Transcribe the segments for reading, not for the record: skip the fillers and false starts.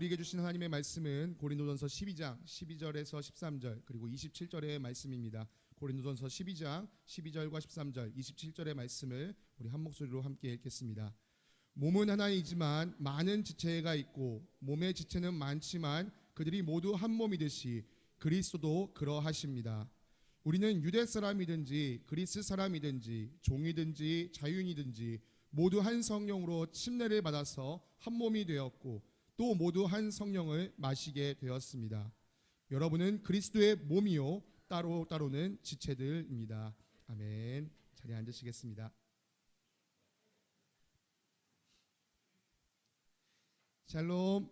우리에게 주신 하나님의 말씀은 고린도전서 12장 12절에서 13절 그리고 27절의 말씀입니다. 고린도전서 12장 12절과 13절 27절의 말씀을 우리 한 목소리로 함께 읽겠습니다. 몸은 하나이지만 많은 지체가 있고 몸의 지체는 많지만 그들이 모두 한 몸이듯이 그리스도도 그러하십니다. 우리는 유대 사람이든지 그리스 사람이든지 종이든지 자유인이든지 모두 한 성령으로 침례를 받아서 한 몸이 되었고 또 모두 한 성령을 마시게 되었습니다. 여러분은 그리스도의 몸이요 따로따로는 지체들입니다. 아멘. 자리에 앉으시겠습니다. 샬롬.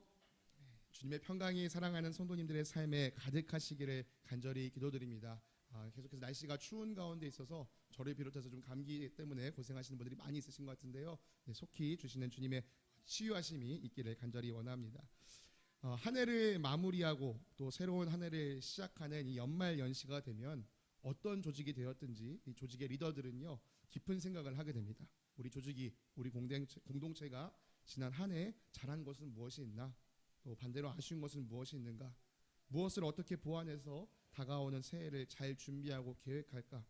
주님의 평강이 사랑하는 성도님들의 삶에 가득하시기를 간절히 기도드립니다. 계속해서 날씨가 추운 가운데 있어서 저를 비롯해서 좀 감기 때문에 고생하시는 분들이 많이 있으신 것 같은데요. 속히 주시는 주님의 치유하심이 있기를 간절히 원합니다. 한 해를 마무리하고 또 새로운 한 해를 시작하는 이 연말 연시가 되면 어떤 조직이 되었든지 이 조직의 리더들은요 깊은 생각을 하게 됩니다. 우리 조직이 우리 공동체가 지난 한 해 잘한 것은 무엇이 있나, 또 반대로 아쉬운 것은 무엇이 있는가, 무엇을 어떻게 보완해서 다가오는 새해를 잘 준비하고 계획할까.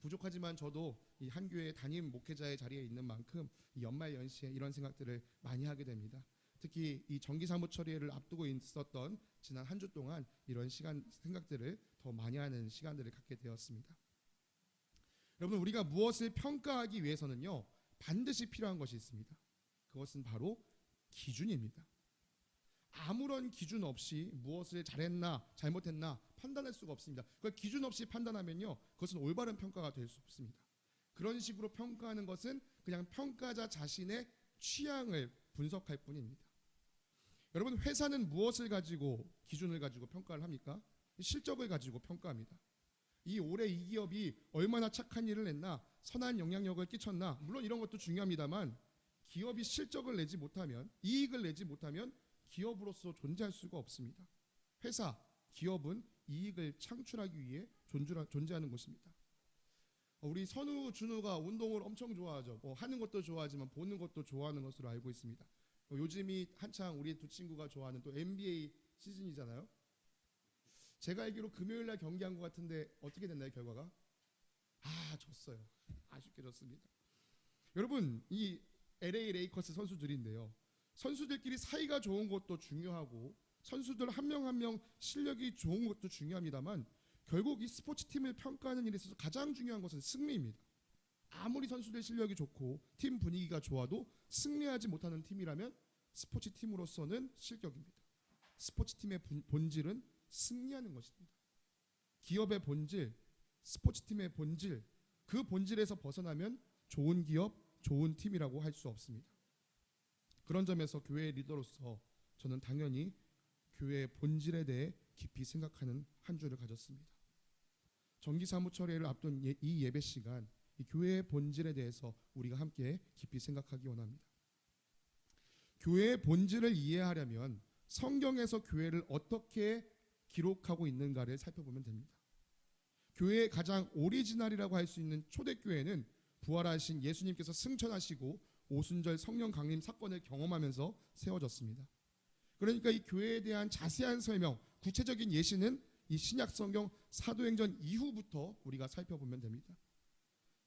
부족하지만 저도 이 한 교회 담임 목회자의 자리에 있는 만큼 이 연말 연시에 이런 생각들을 많이 하게 됩니다. 특히 이 정기사무처리를 앞두고 있었던 지난 한 주 동안 이런 생각들을 더 많이 하는 시간들을 갖게 되었습니다. 여러분, 우리가 무엇을 평가하기 위해서는요 반드시 필요한 것이 있습니다. 그것은 바로 기준입니다. 아무런 기준 없이 무엇을 잘했나 잘못했나 판단할 수가 없습니다. 그 기준 없이 판단하면요 그것은 올바른 평가가 될 수 없습니다. 그런 식으로 평가하는 것은 그냥 평가자 자신의 취향을 분석할 뿐입니다. 여러분, 회사는 무엇을 가지고 기준을 가지고 평가를 합니까? 실적을 가지고 평가합니다. 이 올해 이 기업이 얼마나 착한 일을 했나, 선한 영향력을 끼쳤나, 물론 이런 것도 중요합니다만 기업이 실적을 내지 못하면, 이익을 내지 못하면 기업으로서 존재할 수가 없습니다. 회사, 기업은 이익을 창출하기 위해 존재하는 곳입니다. 우리 선우, 준우가 운동을 엄청 좋아하죠. 하는 것도 좋아하지만 보는 것도 좋아하는 것으로 알고 있습니다. 요즘이 한창 우리 두 친구가 좋아하는 또 NBA 시즌이잖아요. 제가 알기로 금요일날 경기한 것 같은데 어떻게 됐나요, 결과가? 졌어요. 아쉽게 졌습니다. 여러분, 이 LA 레이커스 선수들인데요, 선수들끼리 사이가 좋은 것도 중요하고 선수들 한 명 한 명 실력이 좋은 것도 중요합니다만 결국 이 스포츠팀을 평가하는 일에 있어서 가장 중요한 것은 승리입니다. 아무리 선수들 실력이 좋고 팀 분위기가 좋아도 승리하지 못하는 팀이라면 스포츠팀으로서는 실격입니다. 스포츠팀의 본질은 승리하는 것입니다. 기업의 본질, 스포츠팀의 본질, 그 본질에서 벗어나면 좋은 기업, 좋은 팀이라고 할 수 없습니다. 그런 점에서 교회의 리더로서 저는 당연히 교회의 본질에 대해 깊이 생각하는 한 주를 가졌습니다. 정기사무처리를 앞둔 이 예배 시간, 이 교회의 본질에 대해서 우리가 함께 깊이 생각하기 원합니다. 교회의 본질을 이해하려면 성경에서 교회를 어떻게 기록하고 있는가를 살펴보면 됩니다. 교회의 가장 오리지널이라고 할 수 있는 초대교회는 부활하신 예수님께서 승천하시고 오순절 성령 강림 사건을 경험하면서 세워졌습니다. 그러니까 이 교회에 대한 자세한 설명, 구체적인 예시는 이 신약 성경 사도행전 이후부터 우리가 살펴보면 됩니다.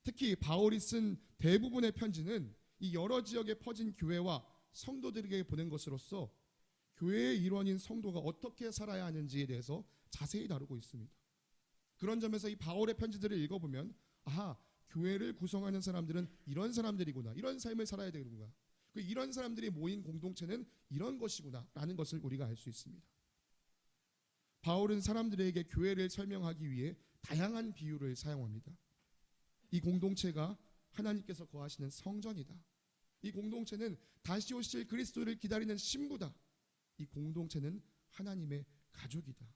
특히 바울이 쓴 대부분의 편지는 이 여러 지역에 퍼진 교회와 성도들에게 보낸 것으로서 교회의 일원인 성도가 어떻게 살아야 하는지에 대해서 자세히 다루고 있습니다. 그런 점에서 이 바울의 편지들을 읽어보면 교회를 구성하는 사람들은 이런 사람들이구나, 이런 삶을 살아야 되는구나, 이런 사람들이 모인 공동체는 이런 것이구나 라는 것을 우리가 알 수 있습니다. 바울은 사람들에게 교회를 설명하기 위해 다양한 비유를 사용합니다. 이 공동체가 하나님께서 거하시는 성전이다. 이 공동체는 다시 오실 그리스도를 기다리는 신부다. 이 공동체는 하나님의 가족이다.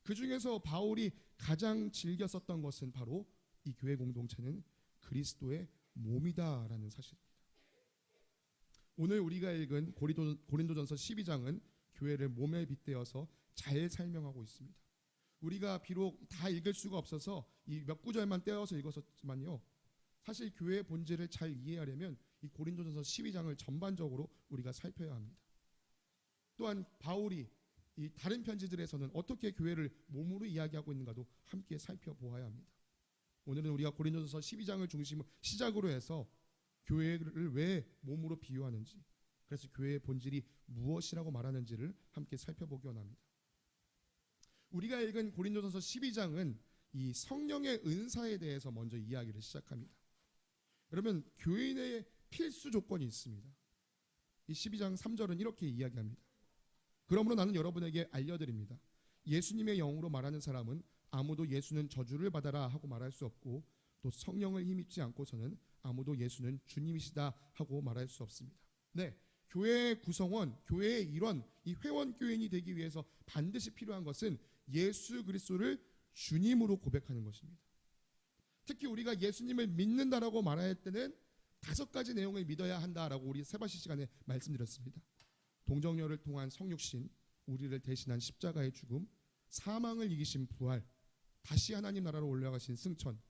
그 중에서 바울이 가장 즐겨 썼던 것은 바로 이 교회 공동체는 그리스도의 몸이다라는 사실입니다. 오늘 우리가 읽은 고린도전서 12장은 교회를 몸에 빗대어서 잘 설명하고 있습니다. 우리가 비록 다 읽을 수가 없어서 이 몇 구절만 떼어서 읽었지만요, 사실 교회의 본질을 잘 이해하려면 이 고린도전서 12장을 전반적으로 우리가 살펴야 합니다. 또한 바울이 이 다른 편지들에서는 어떻게 교회를 몸으로 이야기하고 있는가도 함께 살펴보아야 합니다. 오늘은 우리가 고린도전서 12장을 중심으로 시작으로 해서 교회를 왜 몸으로 비유하는지, 그래서 교회의 본질이 무엇이라고 말하는지를 함께 살펴보기 원합니다. 우리가 읽은 고린도전서 12장은 이 성령의 은사에 대해서 먼저 이야기를 시작합니다. 그러면 교인의 필수 조건이 있습니다. 이 12장 3절은 이렇게 이야기합니다. 그러므로 나는 여러분에게 알려드립니다. 예수님의 영으로 말하는 사람은 아무도 예수는 저주를 받아라 하고 말할 수 없고, 또 성령을 힘입지 않고서는 아무도 예수는 주님이시다 하고 말할 수 없습니다. 네, 교회의 구성원, 교회의 일원, 이 회원 교인이 되기 위해서 반드시 필요한 것은 예수 그리스도를 주님으로 고백하는 것입니다. 특히 우리가 예수님을 믿는다라고 말할 때는 5가지 내용을 믿어야 한다라고 우리 세바시 시간에 말씀드렸습니다. 동정녀를 통한 성육신, 우리를 대신한 십자가의 죽음, 사망을 이기신 부활, 다시 하나님 나라로 올라가신 승천,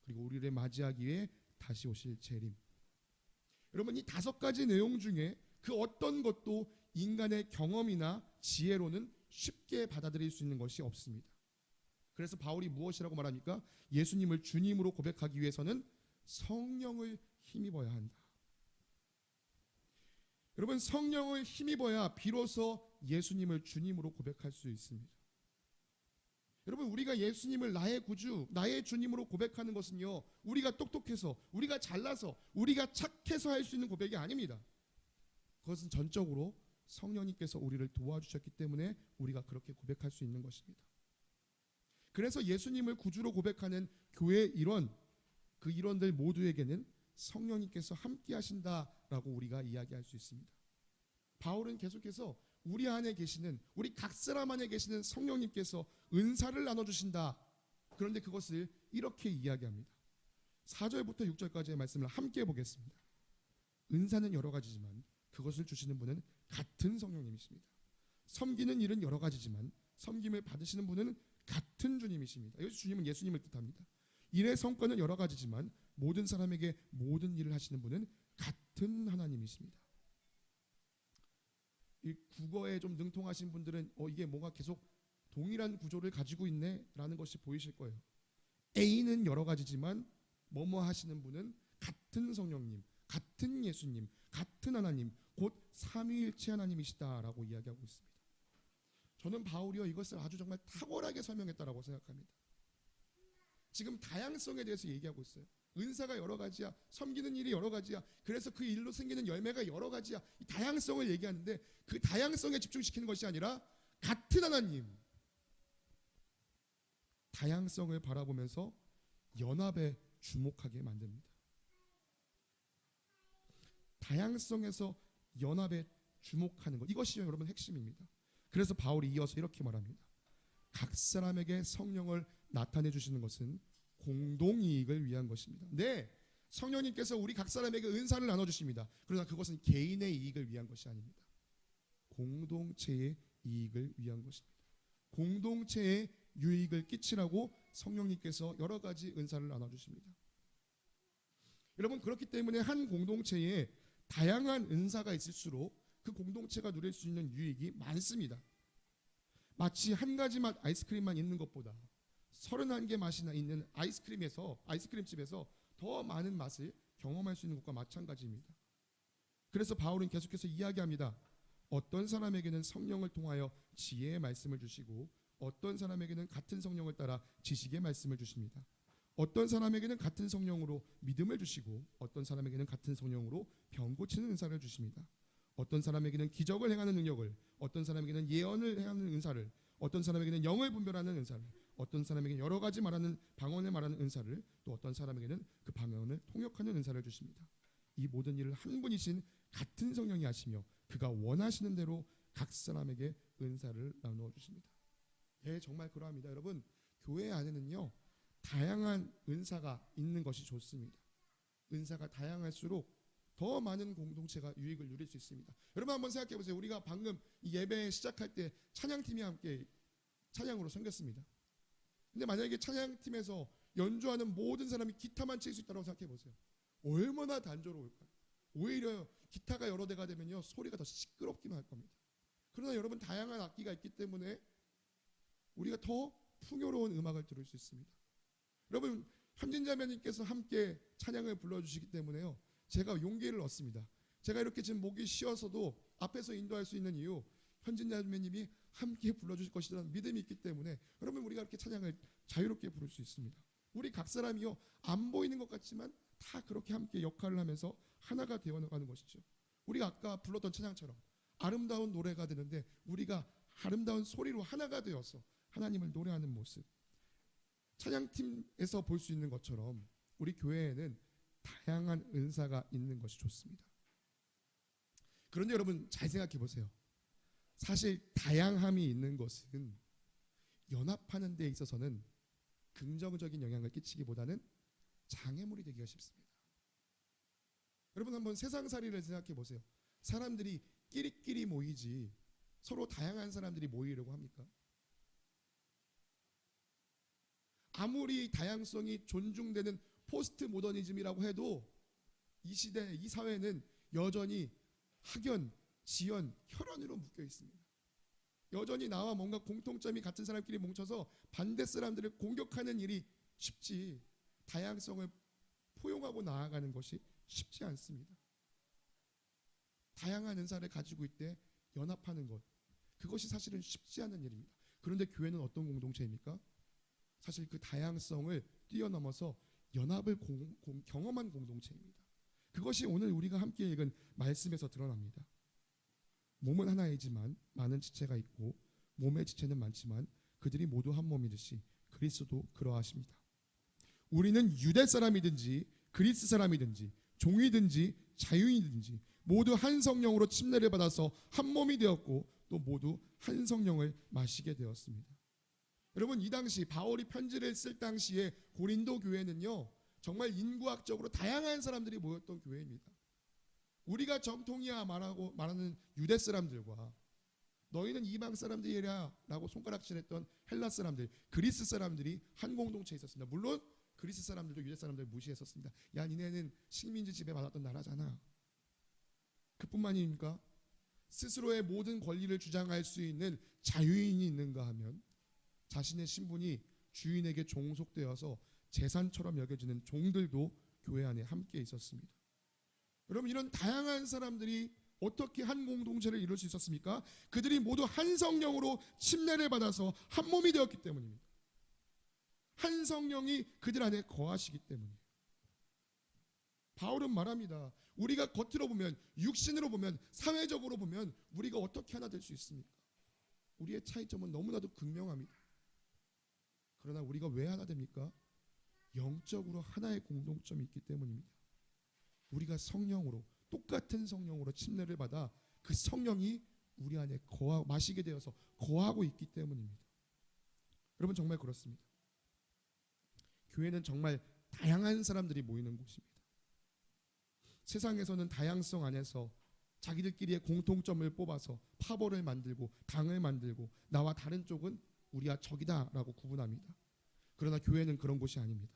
그리고 우리를 맞이하기 위해 다시 오실 재림. 여러분, 이 5가지 내용 중에 그 어떤 것도 인간의 경험이나 지혜로는 쉽게 받아들일 수 있는 것이 없습니다. 그래서 바울이 무엇이라고 말합니까? 예수님을 주님으로 고백하기 위해서는 성령을 힘입어야 한다. 여러분, 성령을 힘입어야 비로소 예수님을 주님으로 고백할 수 있습니다. 여러분, 우리가 예수님을 나의 구주, 나의 주님으로 고백하는 것은요, 우리가 똑똑해서, 우리가 잘나서, 우리가 착해서 할 수 있는 고백이 아닙니다. 그것은 전적으로 성령님께서 우리를 도와주셨기 때문에 우리가 그렇게 고백할 수 있는 것입니다. 그래서 예수님을 구주로 고백하는 교회의 일원, 그 일원들 모두에게는 성령님께서 함께 하신다라고 우리가 이야기할 수 있습니다. 바울은 계속해서 우리 안에 계시는, 우리 각 사람 안에 계시는 성령님께서 은사를 나눠주신다. 그런데 그것을 이렇게 이야기합니다. 4절부터 6절까지의 말씀을 함께 보겠습니다. 은사는 여러 가지지만 그것을 주시는 분은 같은 성령님이십니다. 섬기는 일은 여러 가지지만 섬김을 받으시는 분은 같은 주님이십니다. 여기서 주님은 예수님을 뜻합니다. 일의 성과는 여러 가지지만 모든 사람에게 모든 일을 하시는 분은 같은 하나님이십니다. 이 국어에 좀 능통하신 분들은 이게 뭔가 계속 동일한 구조를 가지고 있네 라는 것이 보이실 거예요. A는 여러 가지지만 뭐뭐 하시는 분은 같은 성령님, 같은 예수님, 같은 하나님, 곧 삼위일체 하나님이시다라고 이야기하고 있습니다. 저는 바울이요, 이것을 아주 정말 탁월하게 설명했다라고 생각합니다. 지금 다양성에 대해서 얘기하고 있어요. 은사가 여러 가지야, 섬기는 일이 여러 가지야, 그래서 그 일로 생기는 열매가 여러 가지야. 이 다양성을 얘기하는데 그 다양성에 집중시키는 것이 아니라 같은 하나님, 다양성을 바라보면서 연합에 주목하게 만듭니다. 다양성에서 연합에 주목하는 것, 이것이 여러분 핵심입니다. 그래서 바울이 이어서 이렇게 말합니다. 각 사람에게 성령을 나타내 주시는 것은 공동이익을 위한 것입니다. 네, 성령님께서 우리 각 사람에게 은사를 나눠주십니다. 그러나 그것은 개인의 이익을 위한 것이 아닙니다. 공동체의 이익을 위한 것입니다. 공동체의 유익을 끼치라고 성령님께서 여러 가지 은사를 나눠주십니다. 여러분, 그렇기 때문에 한 공동체에 다양한 은사가 있을수록 그 공동체가 누릴 수 있는 유익이 많습니다. 마치 한 가지 맛 아이스크림만 있는 것보다 31개 맛이나 있는 아이스크림집에서 더 많은 맛을 경험할 수 있는 것과 마찬가지입니다. 그래서 바울은 계속해서 이야기합니다. 어떤 사람에게는 성령을 통하여 지혜의 말씀을 주시고 어떤 사람에게는 같은 성령을 따라 지식의 말씀을 주십니다. 어떤 사람에게는 같은 성령으로 믿음을 주시고 어떤 사람에게는 같은 성령으로 병 고치는 은사를 주십니다. 어떤 사람에게는 기적을 행하는 능력을, 어떤 사람에게는 예언을 행하는 은사를, 어떤 사람에게는 영을 분별하는 은사를, 어떤 사람에게는 여러 가지 말하는 방언을 말하는 은사를, 또 어떤 사람에게는 그 방언을 통역하는 은사를 주십니다. 이 모든 일을 한 분이신 같은 성령이 하시며 그가 원하시는 대로 각 사람에게 은사를 나누어 주십니다. 네, 정말 그러합니다. 여러분, 교회 안에는요, 다양한 은사가 있는 것이 좋습니다. 은사가 다양할수록 더 많은 공동체가 유익을 누릴 수 있습니다. 여러분, 한번 생각해 보세요. 우리가 방금 이 예배 시작할 때 찬양팀이 함께 찬양으로 섬겼습니다. 근데 만약에 찬양팀에서 연주하는 모든 사람이 기타만 칠 수 있다고 생각해 보세요. 얼마나 단조로울까요? 오히려 기타가 여러 대가 되면요 소리가 더 시끄럽기만 할 겁니다. 그러나 여러분 다양한 악기가 있기 때문에 우리가 더 풍요로운 음악을 들을 수 있습니다. 여러분 현진자매님께서 함께 찬양을 불러주시기 때문에요 제가 용기를 얻습니다. 제가 이렇게 지금 목이 쉬어서도 앞에서 인도할 수 있는 이유 현진자매님이 함께 불러주실 것이라는 믿음이 있기 때문에 여러분 우리가 이렇게 찬양을 자유롭게 부를 수 있습니다. 우리 각 사람이요 안 보이는 것 같지만 다 그렇게 함께 역할을 하면서 하나가 되어가는 것이죠. 우리가 아까 불렀던 찬양처럼 아름다운 노래가 되는데 우리가 아름다운 소리로 하나가 되어서 하나님을 노래하는 모습 찬양팀에서 볼 수 있는 것처럼 우리 교회에는 다양한 은사가 있는 것이 좋습니다. 그런데 여러분 잘 생각해 보세요. 사실 다양함이 있는 것은 연합하는 데 있어서는 긍정적인 영향을 끼치기보다는 장애물이 되기가 쉽습니다. 여러분 한번 세상살이를 생각해 보세요. 사람들이 끼리끼리 모이지 서로 다양한 사람들이 모이려고 합니까? 아무리 다양성이 존중되는 포스트 모더니즘이라고 해도 이 시대, 이 사회는 여전히 학연, 지연, 혈연으로 묶여 있습니다. 여전히 나와 뭔가 공통점이 같은 사람끼리 뭉쳐서 반대 사람들을 공격하는 일이 쉽지 다양성을 포용하고 나아가는 것이 쉽지 않습니다. 다양한 은사를 가지고 있되 연합하는 것 그것이 사실은 쉽지 않은 일입니다. 그런데 교회는 어떤 공동체입니까? 사실 그 다양성을 뛰어넘어서 연합을 경험한 공동체입니다. 그것이 오늘 우리가 함께 읽은 말씀에서 드러납니다. 몸은 하나이지만 많은 지체가 있고 몸의 지체는 많지만 그들이 모두 한 몸이듯이 그리스도도 그러하십니다. 우리는 유대 사람이든지 그리스 사람이든지 종이든지 자유인이든지 모두 한 성령으로 침례를 받아서 한 몸이 되었고 또 모두 한 성령을 마시게 되었습니다. 여러분 이 당시 바울이 편지를 쓸 당시에 고린도 교회는요 정말 인구학적으로 다양한 사람들이 모였던 교회입니다. 우리가 정통이야 말하는 유대 사람들과 너희는 이방 사람들이라 라고 손가락질했던 헬라 사람들, 그리스 사람들이 한 공동체에 있었습니다. 물론 그리스 사람들도 유대 사람들을 무시했었습니다. 야 니네는 식민지 지배받았던 나라잖아. 그뿐만입니까? 스스로의 모든 권리를 주장할 수 있는 자유인이 있는가 하면 자신의 신분이 주인에게 종속되어서 재산처럼 여겨지는 종들도 교회 안에 함께 있었습니다. 여러분 이런 다양한 사람들이 어떻게 한 공동체를 이룰 수 있었습니까? 그들이 모두 한 성령으로 침례를 받아서 한 몸이 되었기 때문입니다. 한 성령이 그들 안에 거하시기 때문이에요. 바울은 말합니다. 우리가 겉으로 보면 육신으로 보면 사회적으로 보면 우리가 어떻게 하나 될 수 있습니까? 우리의 차이점은 너무나도 극명합니다. 그러나 우리가 왜 하나 됩니까? 영적으로 하나의 공동점이 있기 때문입니다. 우리가 성령으로 똑같은 성령으로 침례를 받아 그 성령이 우리 안에 마시게 되어서 거하고 있기 때문입니다. 여러분 정말 그렇습니다. 교회는 정말 다양한 사람들이 모이는 곳입니다. 세상에서는 다양성 안에서 자기들끼리의 공통점을 뽑아서 파벌을 만들고 당을 만들고 나와 다른 쪽은 우리와 적이다라고 구분합니다. 그러나 교회는 그런 곳이 아닙니다.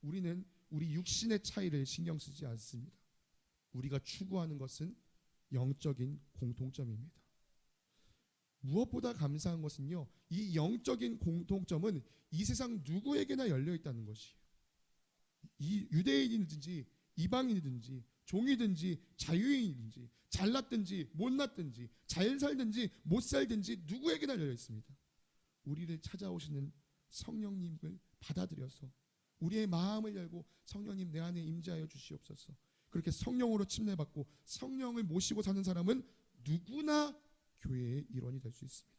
우리는 우리 육신의 차이를 신경 쓰지 않습니다. 우리가 추구하는 것은 영적인 공통점입니다. 무엇보다 감사한 것은요, 이 영적인 공통점은 이 세상 누구에게나 열려 있다는 것이에요. 이 유대인이든지 이방인이든지 종이든지 자유인이든지 잘났든지 못났든지 잘 살든지 못 살든지 누구에게나 열려 있습니다. 우리를 찾아오시는 성령님을 받아들여서 우리의 마음을 열고 성령님 내 안에 임재하여 주시옵소서. 그렇게 성령으로 침례받고 성령을 모시고 사는 사람은 누구나 교회의 일원이 될 수 있습니다.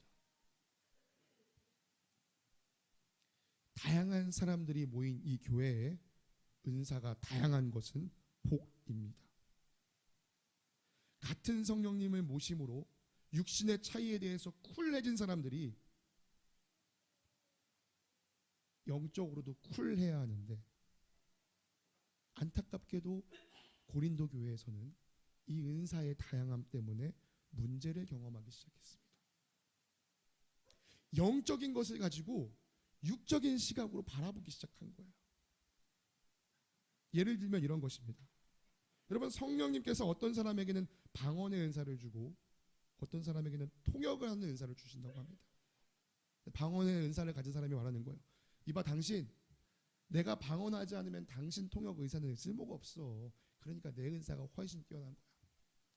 다양한 사람들이 모인 이 교회에 은사가 다양한 것은 복입니다. 같은 성령님을 모심으로 육신의 차이에 대해서 쿨해진 사람들이 영적으로도 쿨해야 하는데 안타깝게도 고린도 교회에서는 이 은사의 다양함 때문에 문제를 경험하기 시작했습니다. 영적인 것을 가지고 육적인 시각으로 바라보기 시작한 거예요. 예를 들면 이런 것입니다. 여러분, 성령님께서 어떤 사람에게는 방언의 은사를 주고 어떤 사람에게는 통역을 하는 은사를 주신다고 합니다. 방언의 은사를 가진 사람이 말하는 거예요. 이봐, 당신, 내가 방언하지 않으면 당신 통역 의사는 쓸모가 없어. 그러니까 내 은사가 훨씬 뛰어난 거야.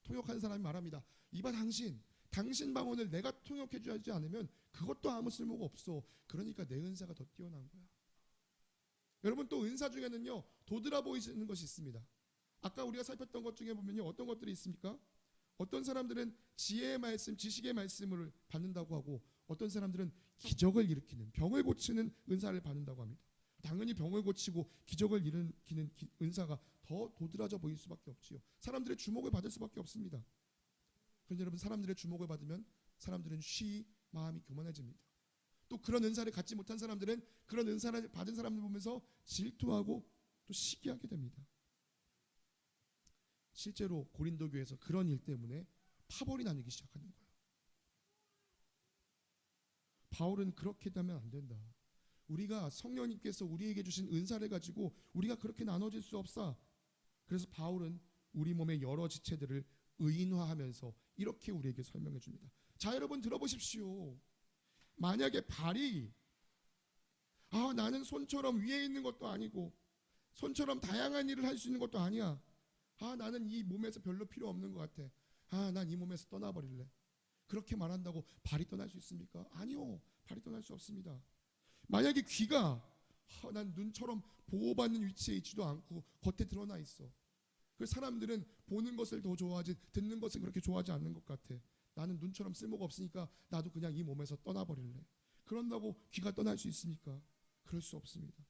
통역하는 사람이 말합니다. 이봐, 당신 방언을 내가 통역해 주지 않으면 그것도 아무 쓸모가 없어. 그러니까 내 은사가 더 뛰어난 거야. 여러분, 또 은사 중에는요, 도드라 보이는 것이 있습니다. 아까 우리가 살폈던 것 중에 보면요, 어떤 것들이 있습니까? 어떤 사람들은 지혜의 말씀, 지식의 말씀을 받는다고 하고, 어떤 사람들은 기적을 일으키는, 병을 고치는 은사를 받는다고 합니다. 당연히 병을 고치고 기적을 일으키는 은사가 더 도드라져 보일 수밖에 없지요. 사람들의 주목을 받을 수밖에 없습니다. 그런데 여러분, 사람들의 주목을 받으면 사람들은 마음이 교만해집니다. 또 그런 은사를 갖지 못한 사람들은 그런 은사를 받은 사람들 보면서 질투하고 또 시기하게 됩니다. 실제로 고린도 교회에서 그런 일 때문에 파벌이 나뉘기 시작하는 거예요. 바울은 그렇게 되면 안 된다. 우리가 성령님께서 우리에게 주신 은사를 가지고 우리가 그렇게 나눠질 수 없어. 그래서 바울은 우리 몸의 여러 지체들을 의인화하면서 이렇게 우리에게 설명해 줍니다. 자, 여러분 들어보십시오. 만약에 발이 나는 손처럼 위에 있는 것도 아니고 손처럼 다양한 일을 할 수 있는 것도 아니야. 나는 이 몸에서 별로 필요 없는 것 같아. 난 이 몸에서 떠나버릴래. 그렇게 말한다고 발이 떠날 수 있습니까? 아니요, 발이 떠날 수 없습니다. 만약에 귀가 난 눈처럼 보호받는 위치에 있지도 않고 겉에 드러나 있어. 그 사람들은 보는 것을 더 좋아하지 듣는 것을 그렇게 좋아하지 않는 것 같아. 나는 눈처럼 쓸모가 없으니까 나도 그냥 이 몸에서 떠나버릴래. 그런다고 귀가 떠날 수 있습니까? 그럴 수 없습니다.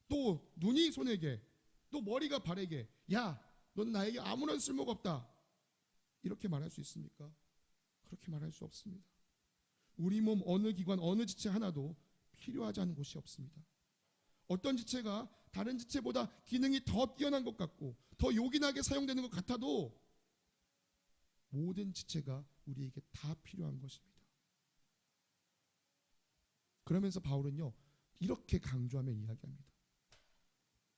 또 눈이 손에게, 또 머리가 발에게, 야, 넌 나에게 아무런 쓸모가 없다, 이렇게 말할 수 있습니까? 그렇게 말할 수 없습니다. 우리 몸 어느 기관, 어느 지체 하나도 필요하지 않은 곳이 없습니다. 어떤 지체가 다른 지체보다 기능이 더 뛰어난 것 같고 더 요긴하게 사용되는 것 같아도 모든 지체가 우리에게 다 필요한 것입니다. 그러면서 바울은요, 이렇게 강조하며 이야기합니다.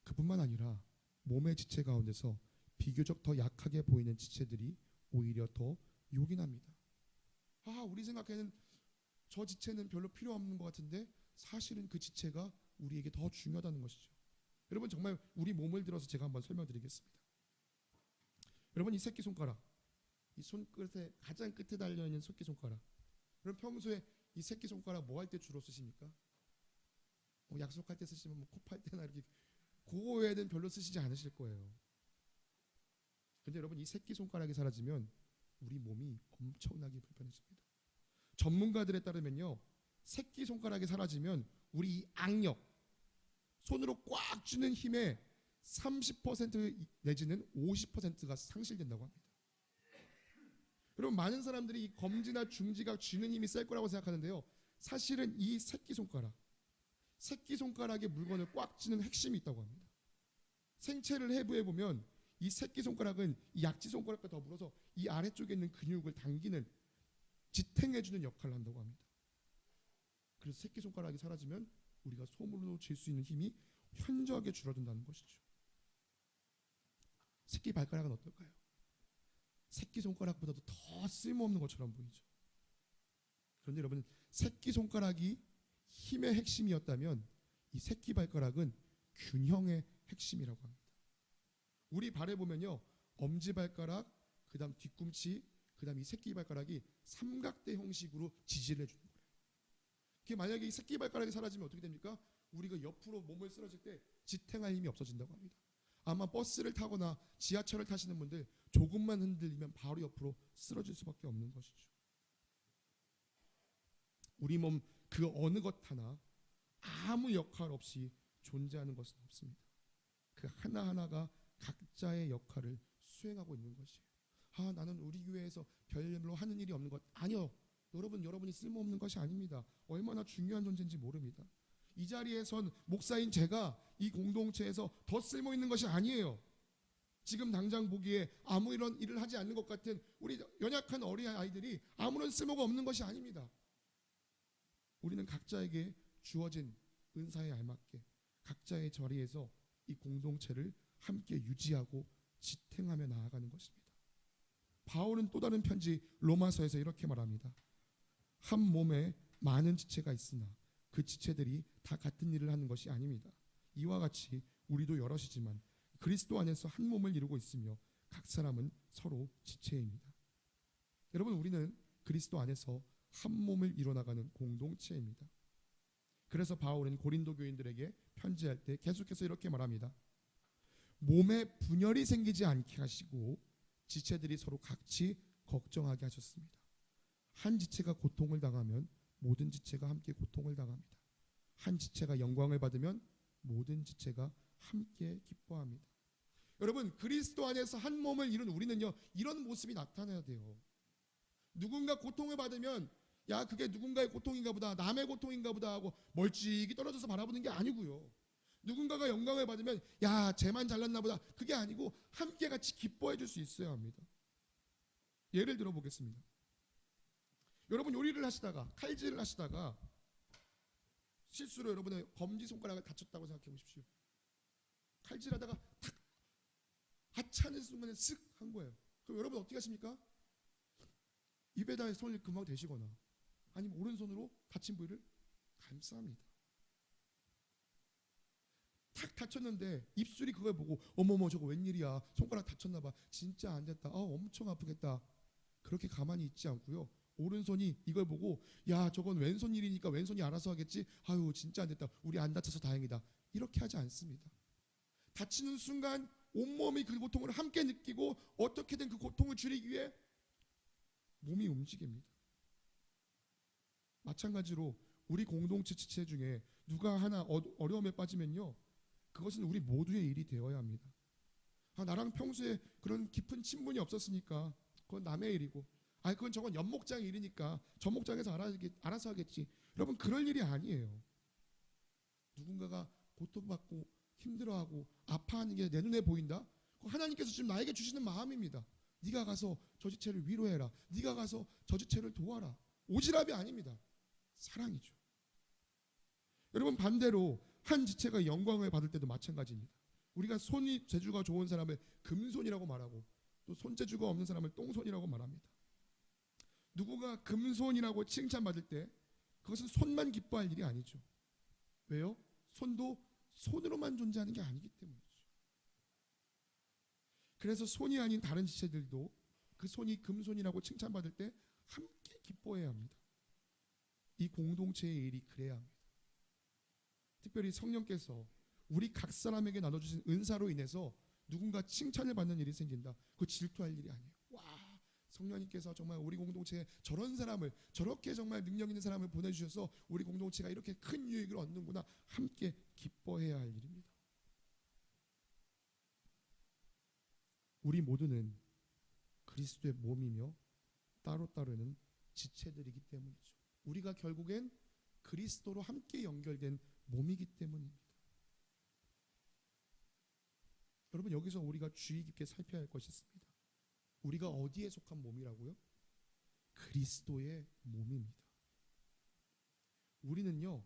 그뿐만 아니라 몸의 지체 가운데서 비교적 더 약하게 보이는 지체들이 오히려 더 요긴합니다. 우리 생각에는 저 지체는 별로 필요 없는 것 같은데 사실은 그 지체가 우리에게 더 중요하다는 것이죠. 여러분, 정말 우리 몸을 들어서 제가 한번 설명드리겠습니다. 여러분, 이 새끼손가락, 이 손끝에 가장 끝에 달려있는 새끼손가락, 그럼 평소에 이 새끼손가락 뭐 할 때 주로 쓰십니까? 약속할 때 쓰시면 코팔 때나 이렇게, 그거 외에는 별로 쓰시지 않으실 거예요. 근데 여러분, 이 새끼손가락이 사라지면 우리 몸이 엄청나게 불편해집니다. 전문가들에 따르면요, 새끼손가락이 사라지면 우리 이 악력, 손으로 꽉 쥐는 힘의 30% 내지는 50%가 상실된다고 합니다. 여러분, 많은 사람들이 이 검지나 중지가 쥐는 힘이 셀 거라고 생각하는데요, 사실은 이 새끼손가락의 물건을 꽉 쥐는 핵심이 있다고 합니다. 생체를 해부해 보면 이 새끼손가락은 이 약지손가락과 더불어서 이 아래쪽에 있는 근육을 당기는, 지탱해주는 역할을 한다고 합니다. 그래서 새끼손가락이 사라지면 우리가 손으로 쥘 수 있는 힘이 현저하게 줄어든다는 것이죠. 새끼발가락은 어떨까요? 새끼손가락보다도 더 쓸모없는 것처럼 보이죠. 그런데 여러분, 새끼손가락이 힘의 핵심이었다면 이 새끼발가락은 균형의 핵심이라고 합니다. 우리 발에 보면요, 엄지발가락, 그 다음 뒤꿈치, 그 다음 이 새끼발가락이 삼각대 형식으로 지지를 해주는 거예요. 그게 만약에 이 새끼발가락이 사라지면 어떻게 됩니까? 우리가 옆으로 몸을 쓰러질 때 지탱할 힘이 없어진다고 합니다. 아마 버스를 타거나 지하철을 타시는 분들 조금만 흔들리면 바로 옆으로 쓰러질 수밖에 없는 것이죠. 우리 몸 그 어느 것 하나 아무 역할 없이 존재하는 것은 없습니다. 그 하나하나가 각자의 역할을 수행하고 있는 것이에요. 나는 우리 교회에서 별로 하는 일이 없는 것, 아니요. 여러분이 쓸모없는 것이 아닙니다. 얼마나 중요한 존재인지 모릅니다. 이 자리에 선 목사인 제가 이 공동체에서 더 쓸모 있는 것이 아니에요. 지금 당장 보기에 아무 이런 일을 하지 않는 것 같은 우리 연약한 어린 아이들이 아무런 쓸모가 없는 것이 아닙니다. 우리는 각자에게 주어진 은사에 알맞게 각자의 자리에서 이 공동체를 함께 유지하고 지탱하며 나아가는 것입니다. 바울은 또 다른 편지 로마서에서 이렇게 말합니다. 한 몸에 많은 지체가 있으나 그 지체들이 다 같은 일을 하는 것이 아닙니다. 이와 같이 우리도 여럿이지만 그리스도 안에서 한 몸을 이루고 있으며 각 사람은 서로 지체입니다. 여러분, 우리는 그리스도 안에서 한 몸을 이뤄나가는 공동체입니다. 그래서 바울은 고린도 교인들에게 편지할 때 계속해서 이렇게 말합니다. 몸에 분열이 생기지 않게 하시고 지체들이 서로 같이 걱정하게 하셨습니다. 한 지체가 고통을 당하면 모든 지체가 함께 고통을 당합니다. 한 지체가 영광을 받으면 모든 지체가 함께 기뻐합니다. 여러분, 그리스도 안에서 한 몸을 이룬 우리는요, 이런 모습이 나타나야 돼요. 누군가 고통을 받으면 야, 그게 누군가의 고통인가 보다, 남의 고통인가 보다 하고 멀찍이 떨어져서 바라보는 게 아니고요. 누군가가 영광을 받으면 야, 쟤만 잘났나 보다, 그게 아니고 함께 같이 기뻐해 줄 수 있어야 합니다. 예를 들어 보겠습니다. 여러분, 요리를 하시다가 칼질을 하시다가 실수로 여러분의 검지손가락을 다쳤다고 생각해 보십시오. 칼질하다가 탁 하찮은 순간에 쓱 한 거예요. 그럼 여러분 어떻게 하십니까? 입에다 손을 금방 대시거나 아니면 오른손으로 다친 부위를 감쌉니다. 탁 다쳤는데 입술이 그걸 보고 어머머 저거 웬일이야, 손가락 다쳤나 봐, 진짜 안 됐다, 엄청 아프겠다, 그렇게 가만히 있지 않고요, 오른손이 이걸 보고 야, 저건 왼손 일이니까 왼손이 알아서 하겠지, 아유 진짜 안 됐다, 우리 안 다쳐서 다행이다, 이렇게 하지 않습니다. 다치는 순간 온몸이 그 고통을 함께 느끼고 어떻게든 그 고통을 줄이기 위해 몸이 움직입니다. 마찬가지로 우리 공동체 지체 중에 누가 하나 어려움에 빠지면요, 그것은 우리 모두의 일이 되어야 합니다. 나랑 평소에 그런 깊은 친분이 없었으니까 그건 남의 일이고, 그건 저건 연목장의 일이니까 전 목장에서 알아서 하겠지. 여러분, 그럴 일이 아니에요. 누군가가 고통받고 힘들어하고 아파하는 게 내 눈에 보인다? 하나님께서 지금 나에게 주시는 마음입니다. 네가 가서 저 지체를 위로해라, 네가 가서 저 지체를 도와라. 오지랖이 아닙니다. 사랑이죠. 여러분, 반대로 한 지체가 영광을 받을 때도 마찬가지입니다. 우리가 손이 재주가 좋은 사람을 금손이라고 말하고 또 손재주가 없는 사람을 똥손이라고 말합니다. 누구가 금손이라고 칭찬받을 때 그것은 손만 기뻐할 일이 아니죠. 왜요? 손도 손으로만 존재하는 게 아니기 때문이죠. 그래서 손이 아닌 다른 지체들도 그 손이 금손이라고 칭찬받을 때 함께 기뻐해야 합니다. 이 공동체의 일이 그래야 합니다. 특별히 성령께서 우리 각 사람에게 나눠주신 은사로 인해서 누군가 칭찬을 받는 일이 생긴다, 그거 질투할 일이 아니에요. 와, 성령님께서 정말 우리 공동체에 저런 사람을, 저렇게 정말 능력 있는 사람을 보내주셔서 우리 공동체가 이렇게 큰 유익을 얻는구나, 함께 기뻐해야 할 일입니다. 우리 모두는 그리스도의 몸이며 따로따로는 지체들이기 때문이죠. 우리가 결국엔 그리스도로 함께 연결된 몸이기 때문입니다. 여러분, 여기서 우리가 주의 깊게 살펴야 할 것이 있습니다. 우리가 어디에 속한 몸이라고요? 그리스도의 몸입니다. 우리는요,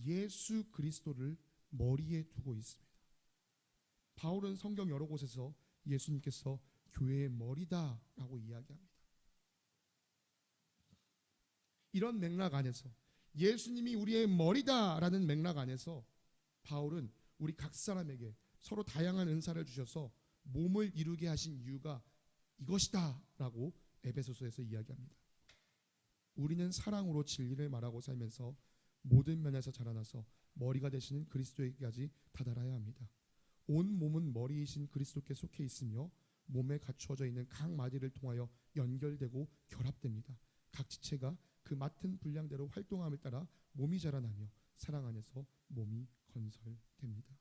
예수 그리스도를 머리에 두고 있습니다. 바울은 성경 여러 곳에서 예수님께서 교회의 머리다라고 이야기합니다. 이런 맥락 안에서, 예수님이 우리의 머리다라는 맥락 안에서 바울은 우리 각 사람에게 서로 다양한 은사를 주셔서 몸을 이루게 하신 이유가 이것이다 라고 에베소서에서 이야기합니다. 우리는 사랑으로 진리를 말하고 살면서 모든 면에서 자라나서 머리가 되시는 그리스도에게까지 다다라야 합니다. 온 몸은 머리이신 그리스도께 속해 있으며 몸에 갖추어져 있는 각 마디를 통하여 연결되고 결합됩니다. 각 지체가 그 맡은 분량대로 활동함을 따라 몸이 자라나며 사랑 안에서 몸이 건설됩니다.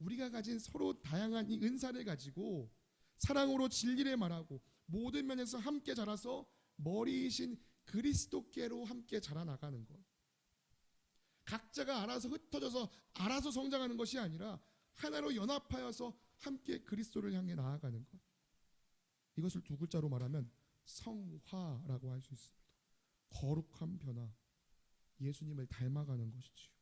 우리가 가진 서로 다양한 이 은사를 가지고 사랑으로 진리를 말하고 모든 면에서 함께 자라서 머리이신 그리스도께로 함께 자라나가는 것, 각자가 알아서 흩어져서 알아서 성장하는 것이 아니라 하나로 연합하여서 함께 그리스도를 향해 나아가는 것, 이것을 두 글자로 말하면 성화라고 할 수 있습니다. 거룩한 변화. 예수님을 닮아가는 것이지요.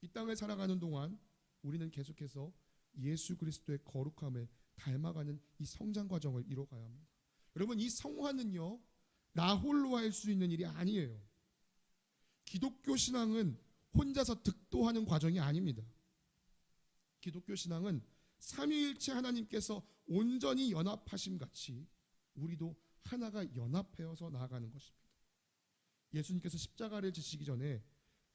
이 땅을 살아가는 동안 우리는 계속해서 예수 그리스도의 거룩함을 닮아가는 이 성장 과정을 이뤄가야 합니다. 여러분, 이 성화는요, 나 홀로 할 수 있는 일이 아니에요. 기독교 신앙은 혼자서 득도하는 과정이 아닙니다. 기독교 신앙은 삼위일체 하나님께서 온전히 연합하심 같이 우리도 하나가 연합하여서 나아가는 것입니다. 예수님께서 십자가를 지시기 전에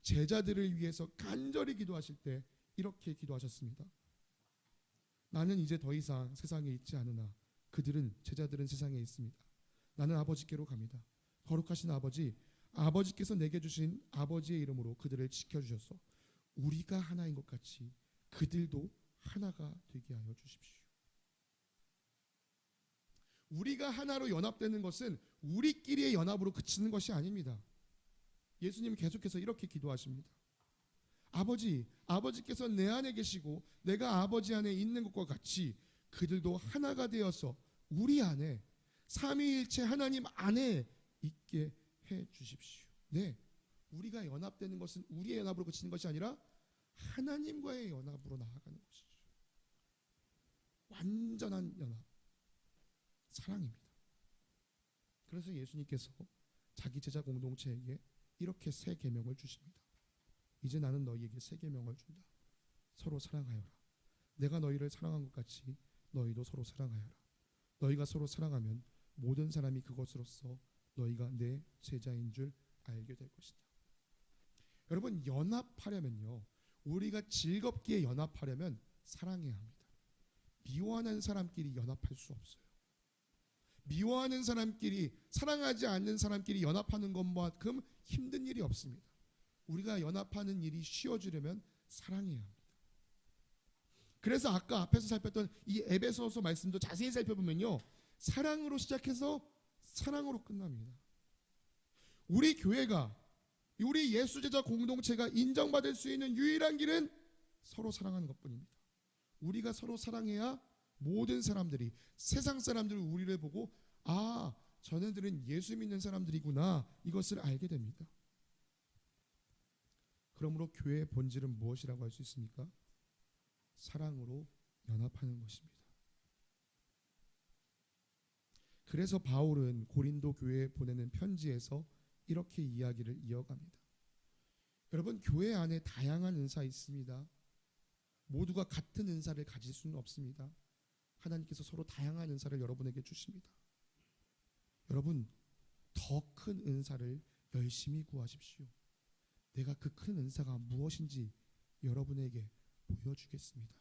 제자들을 위해서 간절히 기도하실 때 이렇게 기도하셨습니다. 나는 이제 더 이상 세상에 있지 않으나 제자들은 세상에 있습니다. 나는 아버지께로 갑니다. 거룩하신 아버지, 아버지께서 내게 주신 아버지의 이름으로 그들을 지켜주셔서 우리가 하나인 것 같이 그들도 하나가 되게 하여 주십시오. 우리가 하나로 연합되는 것은 우리끼리의 연합으로 그치는 것이 아닙니다. 예수님 계속해서 이렇게 기도하십니다. 아버지께서 내 안에 계시고 내가 아버지 안에 있는 것과 같이 그들도 하나가 되어서 우리 안에 삼위일체 하나님 안에 있게 해 주십시오. 네, 우리가 연합되는 것은 우리의 연합으로 그치는 것이 아니라 하나님과의 연합으로 나아가는 것이죠. 완전한 연합, 사랑입니다. 그래서 예수님께서 자기 제자 공동체에게 이렇게 새 계명을 주십니다. 이제 나는 너희에게 새 계명을 준다. 서로 사랑하여라. 내가 너희를 사랑한 것 같이 너희도 서로 사랑하여라. 너희가 서로 사랑하면 모든 사람이 그것으로써 너희가 내 제자인 줄 알게 될 것이다. 여러분, 연합하려면요, 우리가 즐겁게 연합하려면 사랑해야 합니다. 미워하는 사람끼리 연합할 수 없어요. 미워하는 사람끼리, 사랑하지 않는 사람끼리 연합하는 것만큼 힘든 일이 없습니다. 우리가 연합하는 일이 쉬워지려면 사랑해야 합니다. 그래서 아까 앞에서 살폈던 이 에베소서 말씀도 자세히 살펴보면요, 사랑으로 시작해서 사랑으로 끝납니다. 우리 교회가, 우리 예수제자 공동체가 인정받을 수 있는 유일한 길은 서로 사랑하는 것뿐입니다. 우리가 서로 사랑해야 모든 사람들이, 세상 사람들이 우리를 보고 아, 저네들은 예수 믿는 사람들이구나, 이것을 알게 됩니다. 그러므로 교회의 본질은 무엇이라고 할 수 있습니까? 사랑으로 연합하는 것입니다. 그래서 바울은 고린도 교회에 보내는 편지에서 이렇게 이야기를 이어갑니다. 여러분, 교회 안에 다양한 은사 있습니다. 모두가 같은 은사를 가질 수는 없습니다. 하나님께서 서로 다양한 은사를 여러분에게 주십니다. 여러분, 더 큰 은사를 열심히 구하십시오. 내가 그 큰 은사가 무엇인지 여러분에게 보여주겠습니다.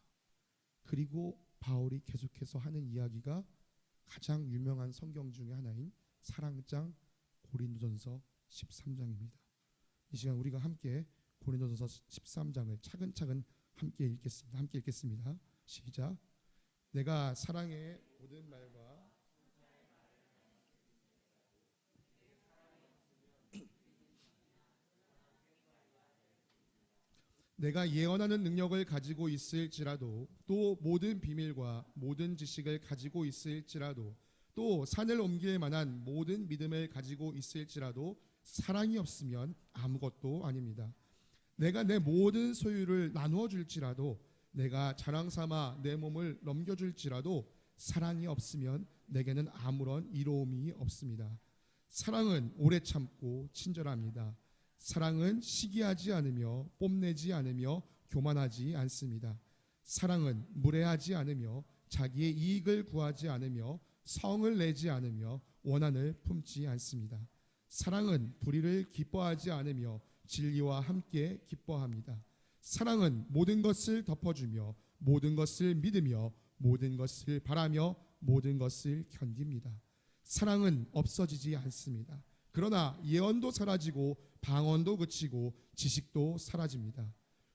그리고 바울이 계속해서 하는 이야기가 가장 유명한 성경 중에 하나인 사랑장 고린도전서 13장입니다. 이 시간 우리가 함께 고린도전서 13장을 차근차근 함께 읽겠습니다. 시작. 내가 사랑의 모든 말과 내가 예언하는 능력을 가지고 있을지라도, 또 모든 비밀과 모든 지식을 가지고 있을지라도, 또 산을 옮길 만한 모든 믿음을 가지고 있을지라도 사랑이 없으면 아무것도 아닙니다. 내가 내 모든 소유를 나누어 줄지라도, 내가 자랑 삼아 내 몸을 넘겨줄지라도 사랑이 없으면 내게는 아무런 이로움이 없습니다. 사랑은 오래 참고 친절합니다. 사랑은 시기하지 않으며 뽐내지 않으며 교만하지 않습니다. 사랑은 무례하지 않으며 자기의 이익을 구하지 않으며 성을 내지 않으며 원한을 품지 않습니다. 사랑은 불의를 기뻐하지 않으며 진리와 함께 기뻐합니다. 사랑은 모든 것을 덮어주며 모든 것을 믿으며 모든 것을 바라며 모든 것을 견딥니다. 사랑은 없어지지 않습니다. 그러나 예언도 사라지고 방언도 그치고 지식도 사라집니다.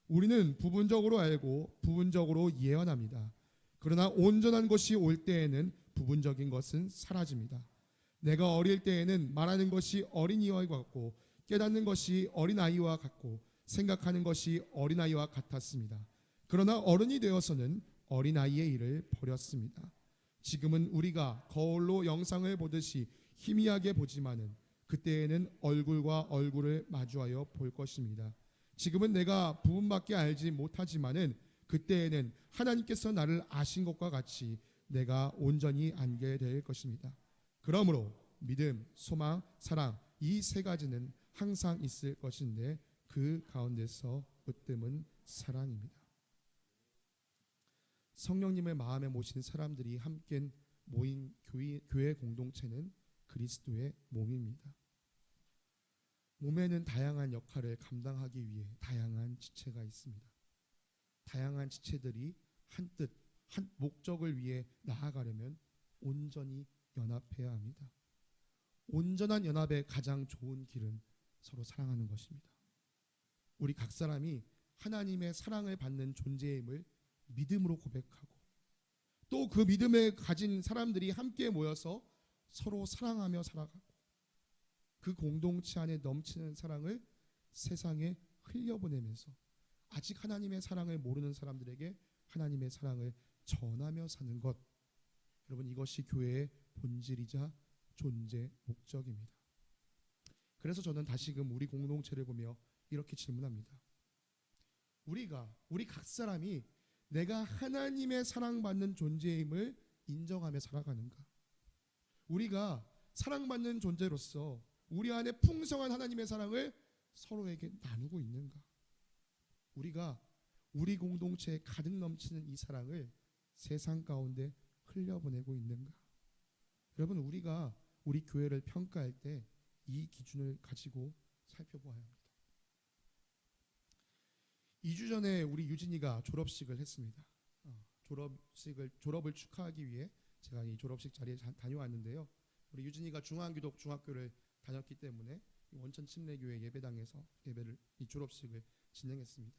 우리는 부분적으로 알고 부분적으로 예언합니다. 그러나 온전한 것이 올 때에는 부분적인 것은 사라집니다. 내가 어릴 때에는 말하는 것이 어린이와 같고 깨닫는 것이 어린아이와 같고 생각하는 것이 어린아이와 같았습니다. 그러나 어른이 되어서는 어린아이의 일을 버렸습니다. 지금은 우리가 거울로 영상을 보듯이 희미하게 보지만은 그때에는 얼굴과 얼굴을 마주하여 볼 것입니다. 지금은 내가 부분밖에 알지 못하지만은 그때에는 하나님께서 나를 아신 것과 같이 내가 온전히 알게 될 것입니다. 그러므로 믿음, 소망, 사랑 이 세 가지는 항상 있을 것인데 그 가운데서 으뜸은 사랑입니다. 성령님을 마음에 모신 사람들이 함께 모인 교회 공동체는 그리스도의 몸입니다. 몸에는 다양한 역할을 감당하기 위해 다양한 지체가 있습니다. 다양한 지체들이 한 뜻, 한 목적을 위해 나아가려면 온전히 연합해야 합니다. 온전한 연합의 가장 좋은 길은 서로 사랑하는 것입니다. 우리 각 사람이 하나님의 사랑을 받는 존재임을 믿음으로 고백하고 또 그 믿음을 가진 사람들이 함께 모여서 서로 사랑하며 살아가고 그 공동체 안에 넘치는 사랑을 세상에 흘려보내면서 아직 하나님의 사랑을 모르는 사람들에게 하나님의 사랑을 전하며 사는 것, 여러분 이것이 교회의 본질이자 존재 목적입니다. 그래서 저는 다시금 우리 공동체를 보며 이렇게 질문합니다. 우리 각 사람이 내가 하나님의 사랑받는 존재임을 인정하며 살아가는가? 우리가 사랑받는 존재로서 우리 안에 풍성한 하나님의 사랑을 서로에게 나누고 있는가? 우리가 우리 공동체에 가득 넘치는 이 사랑을 세상 가운데 흘려보내고 있는가? 여러분 우리가 우리 교회를 평가할 때 이 기준을 가지고 살펴보아야 합니다. 2주 전에 우리 유진이가 졸업식을 했습니다. 졸업을 축하하기 위해 제가 이 졸업식 자리에 다녀왔는데요. 우리 유진이가 중앙기독 중학교를 다녔기 때문에 원천 침례교회 예배당에서 이 졸업식을 진행했습니다.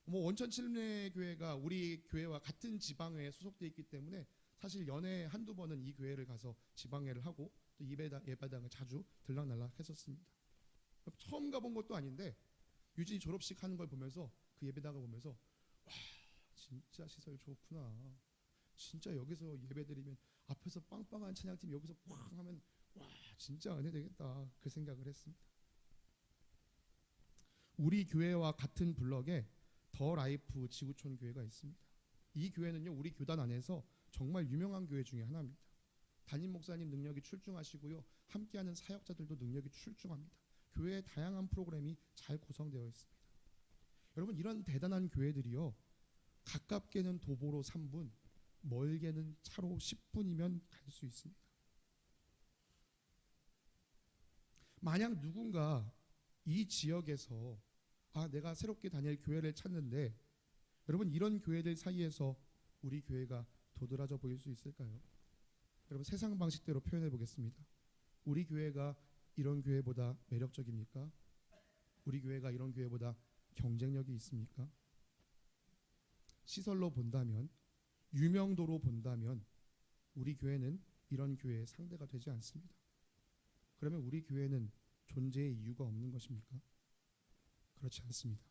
원천 침례교회가 우리 교회와 같은 지방에 소속되어 있기 때문에 사실 연애 한두 번은 이 교회를 가서 지방회를 하고 또 예배당을 자주 들락날락 했었습니다. 처음 가본 것도 아닌데 유진이 졸업식 하는 걸 보면서 그 예배당을 보면서 와 진짜 시설 좋구나. 진짜 여기서 예배드리면 앞에서 빵빵한 찬양팀 여기서 꽉 하면 와 진짜 은혜 되겠다 그 생각을 했습니다. 우리 교회와 같은 블럭에 더 라이프 지구촌 교회가 있습니다. 이 교회는요 우리 교단 안에서 정말 유명한 교회 중에 하나입니다. 담임 목사님 능력이 출중하시고요 함께하는 사역자들도 능력이 출중합니다. 교회에 다양한 프로그램이 잘 구성되어 있습니다. 여러분 이런 대단한 교회들이요 가깝게는 도보로 3분, 멀게는 차로 10분이면 갈 수 있습니다. 만약 누군가 이 지역에서 내가 새롭게 다닐 교회를 찾는데 여러분 이런 교회들 사이에서 우리 교회가 도드라져 보일 수 있을까요? 여러분 세상 방식대로 표현해 보겠습니다. 우리 교회가 이런 교회보다 매력적입니까? 우리 교회가 이런 교회보다 경쟁력이 있습니까? 시설로 본다면, 유명도로 본다면 우리 교회는 이런 교회의 상대가 되지 않습니다. 그러면 우리 교회는 존재의 이유가 없는 것입니까? 그렇지 않습니다.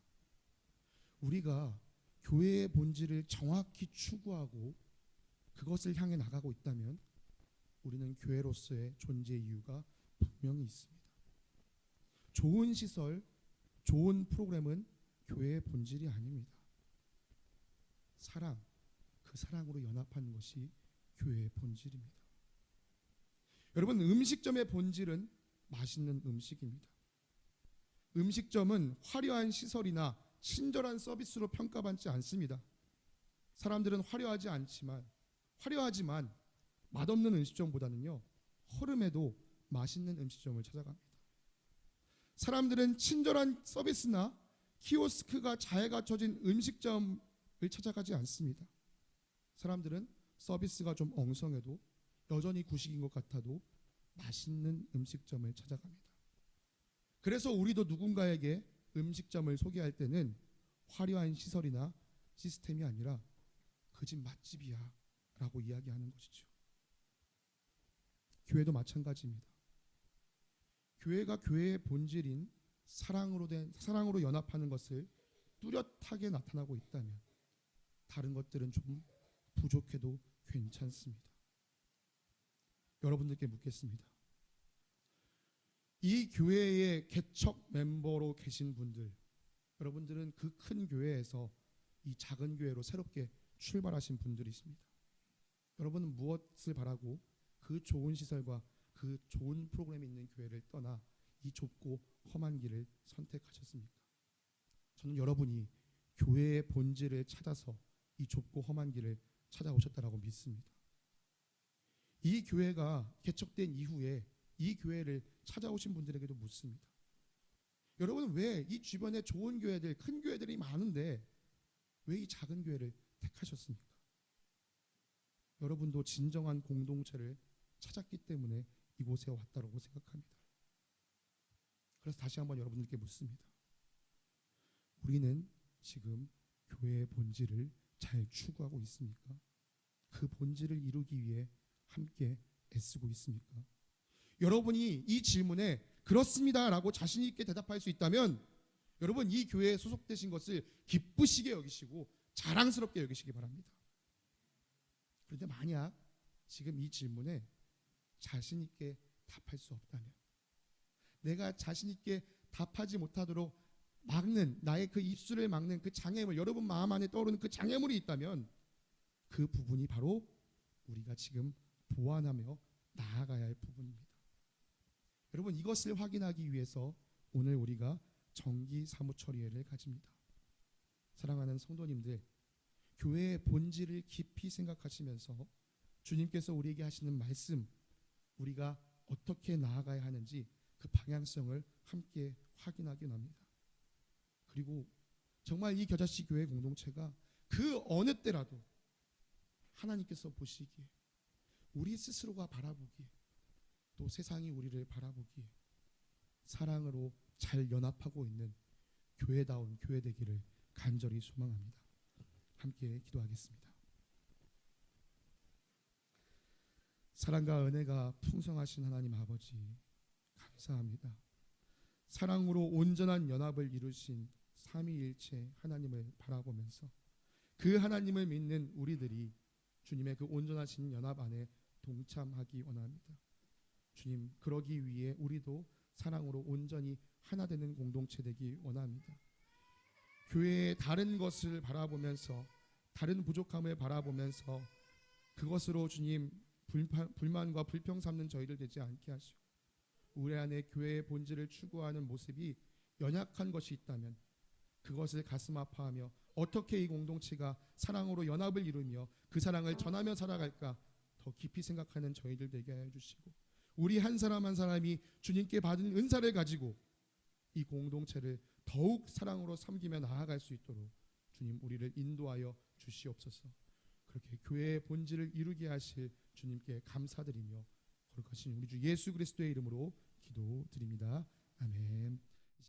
우리가 교회의 본질을 정확히 추구하고 그것을 향해 나가고 있다면 우리는 교회로서의 존재 이유가 분명히 있습니다. 좋은 시설, 좋은 프로그램은 교회의 본질이 아닙니다. 사랑, 그 사랑으로 연합하는 것이 교회의 본질입니다. 여러분 음식점의 본질은 맛있는 음식입니다. 음식점은 화려한 시설이나 친절한 서비스로 평가받지 않습니다. 사람들은 화려하지만 맛없는 음식점보다는요 허름해도 맛있는 음식점을 찾아갑니다. 사람들은 친절한 서비스나 키오스크가 잘 갖춰진 음식점을 찾아가지 않습니다. 사람들은 서비스가 좀 엉성해도 여전히 구식인 것 같아도 맛있는 음식점을 찾아갑니다. 그래서 우리도 누군가에게 음식점을 소개할 때는 화려한 시설이나 시스템이 아니라 그 집 맛집이야 라고 이야기하는 것이죠. 교회도 마찬가지입니다. 교회가 교회의 본질인 사랑으로 연합하는 것을 뚜렷하게 나타나고 있다면 다른 것들은 좀 부족해도 괜찮습니다. 여러분들께 묻겠습니다. 이 교회의 개척 멤버로 계신 분들, 여러분들은 그 큰 교회에서 이 작은 교회로 새롭게 출발하신 분들이십니다. 여러분은 무엇을 바라고 그 좋은 시설과 그 좋은 프로그램이 있는 교회를 떠나 이 좁고 험한 길을 선택하셨습니까? 저는 여러분이 교회의 본질을 찾아서 이 좁고 험한 길을 찾아오셨다라고 믿습니다. 이 교회가 개척된 이후에 이 교회를 찾아오신 분들에게도 묻습니다. 여러분은 왜 이 주변에 좋은 교회들, 큰 교회들이 많은데 왜 이 작은 교회를 택하셨습니까? 여러분도 진정한 공동체를 찾았기 때문에 이곳에 왔다고 생각합니다. 그래서 다시 한번 여러분들께 묻습니다. 우리는 지금 교회의 본질을 잘 추구하고 있습니까? 그 본질을 이루기 위해 함께 애쓰고 있습니까? 여러분이 이 질문에 그렇습니다라고 자신 있게 대답할 수 있다면 여러분 이 교회에 소속되신 것을 기쁘시게 여기시고 자랑스럽게 여기시기 바랍니다. 그런데 만약 지금 이 질문에 자신 있게 답할 수 없다면, 내가 자신 있게 답하지 못하도록 막는, 나의 그 입술을 막는 그 장애물, 여러분 마음 안에 떠오르는 그 장애물이 있다면 그 부분이 바로 우리가 지금 보완하며 나아가야 할 부분입니다. 여러분 이것을 확인하기 위해서 오늘 우리가 정기 사무처리회를 가집니다. 사랑하는 성도님들, 교회의 본질을 깊이 생각하시면서 주님께서 우리에게 하시는 말씀, 우리가 어떻게 나아가야 하는지 그 방향성을 함께 확인하기 원합니다. 그리고 정말 이 겨자씨 교회 공동체가 그 어느 때라도 하나님께서 보시기에, 우리 스스로가 바라보기에, 또 세상이 우리를 바라보기에 사랑으로 잘 연합하고 있는 교회다운 교회 되기를 간절히 소망합니다. 함께 기도하겠습니다. 사랑과 은혜가 풍성하신 하나님 아버지, 감사합니다. 사랑으로 온전한 연합을 이루신 삼위일체 하나님을 바라보면서 그 하나님을 믿는 우리들이 주님의 그 온전하신 연합 안에 동참하기 원합니다. 주님, 그러기 위해 우리도 사랑으로 온전히 하나 되는 공동체 되기 원합니다. 교회의 다른 것을 바라보면서, 다른 부족함을 바라보면서 그것으로 주님 불만과 불평 삼는 저희들 되지 않게 하시고, 우리 안에 교회의 본질을 추구하는 모습이 연약한 것이 있다면 그것을 가슴 아파하며 어떻게 이 공동체가 사랑으로 연합을 이루며 그 사랑을 전하며 살아갈까 더 깊이 생각하는 저희들 되게 해주시고, 우리 한 사람 한 사람이 주님께 받은 은사를 가지고 이 공동체를 더욱 사랑으로 섬기며 나아갈 수 있도록 주님 우리를 인도하여 주시옵소서. 그렇게 교회의 본질을 이루게 하실 주님께 감사드리며 거룩하신 우리 주 예수 그리스도의 이름으로 기도드립니다. 아멘.